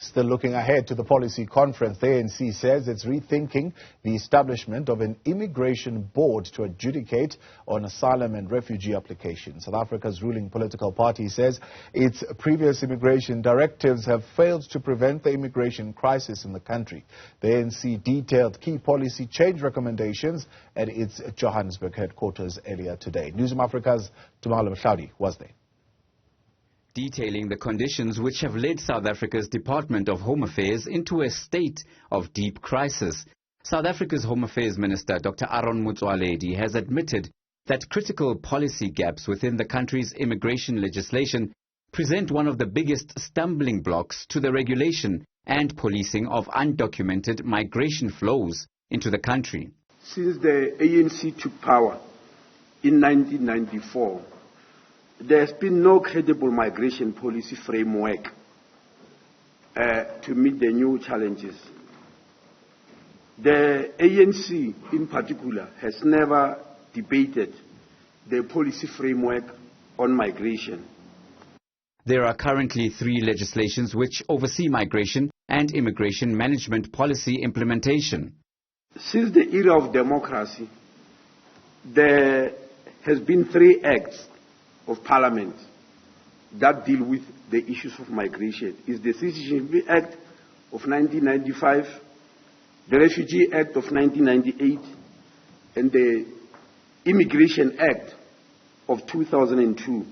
Still looking ahead to the policy conference, the ANC says it's rethinking the establishment of an immigration board to adjudicate on asylum and refugee applications. South Africa's ruling political party says its previous immigration directives have failed to prevent the immigration crisis in the country. The ANC detailed key policy change recommendations at its Johannesburg headquarters earlier today. Newzroom Afrika's Tumaole was there, detailing the conditions which have led South Africa's Department of Home Affairs into a state of deep crisis. South Africa's Home Affairs Minister, Dr. Mohlaoli, has admitted that critical policy gaps within the country's immigration legislation present one of the biggest stumbling blocks to the regulation and policing of undocumented migration flows into the country. Since the ANC took power in 1994, there has been no credible migration policy framework to meet the new challenges. The ANC, in particular, has never debated the policy framework on migration. There are currently 3 legislations which oversee migration and immigration management policy implementation. Since the era of democracy, there has been 3 acts of Parliament that deal with the issues of migration. It's the Citizenship Act of 1995, the Refugee Act of 1998, and the Immigration Act of 2002.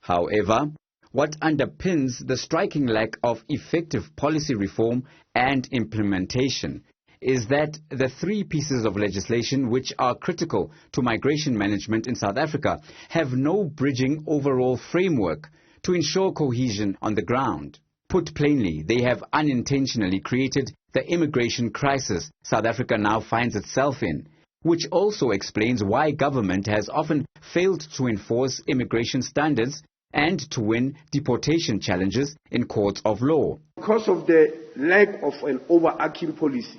However, what underpins the striking lack of effective policy reform and implementation is that the 3 pieces of legislation which are critical to migration management in South Africa have no bridging overall framework to ensure cohesion on the ground. Put plainly, they have unintentionally created the immigration crisis South Africa now finds itself in, which also explains why government has often failed to enforce immigration standards and to win deportation challenges in courts of law. Because of the lack of an overarching policy,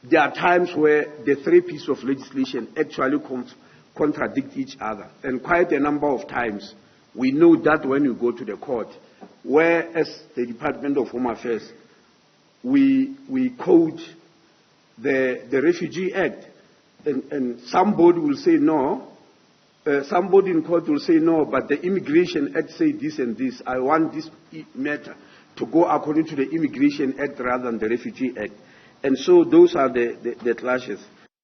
there are times where the 3 pieces of legislation actually contradict each other. And quite a number of times, we know that when you go to the court, whereas the Department of Home Affairs, we quote the Refugee Act, and somebody will say no, somebody in court will say no, but the Immigration Act say this and this. I want this matter to go according to the Immigration Act rather than the Refugee Act. And so those are the clashes.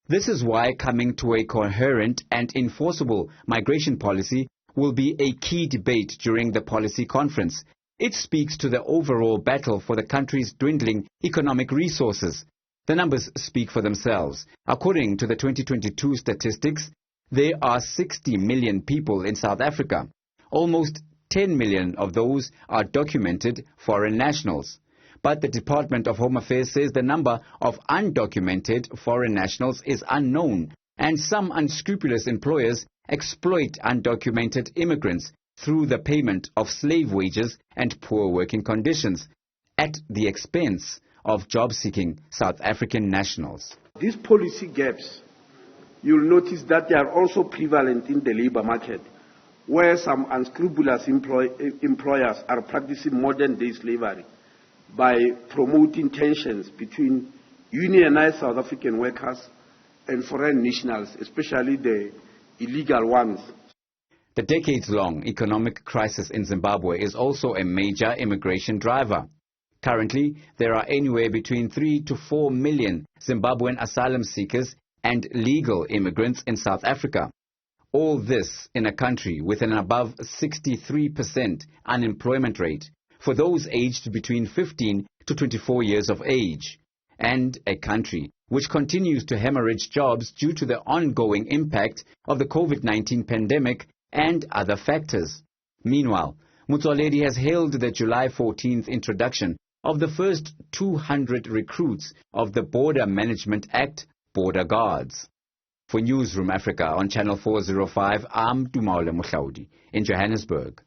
This is why coming to a coherent and enforceable migration policy will be a key debate during the policy conference. It speaks to the overall battle for the country's dwindling economic resources. The numbers speak for themselves. According to the 2022 statistics, there are 60 million people in South Africa. Almost 10 million of those are documented foreign nationals. But the Department of Home Affairs says the number of undocumented foreign nationals is unknown, and some unscrupulous employers exploit undocumented immigrants through the payment of slave wages and poor working conditions at the expense of job-seeking South African nationals. These policy gaps, you'll notice that they are also prevalent in the labor market, where some unscrupulous employers are practicing modern-day slavery by promoting tensions between unionized South African workers and foreign nationals, especially the illegal ones. The decades-long economic crisis in Zimbabwe is also a major immigration driver. Currently, there are anywhere between 3 to 4 million Zimbabwean asylum seekers and legal immigrants in South Africa. All this in a country with an above 63% unemployment rate for those aged between 15 to 24 years of age, and a country which continues to hemorrhage jobs due to the ongoing impact of the COVID-19 pandemic and other factors. Meanwhile, Mohlaoli has hailed the July 14th introduction of the first 200 recruits of the Border Management Act border guards. For Newzroom Afrika on Channel 405, I'm Tumaole in Johannesburg.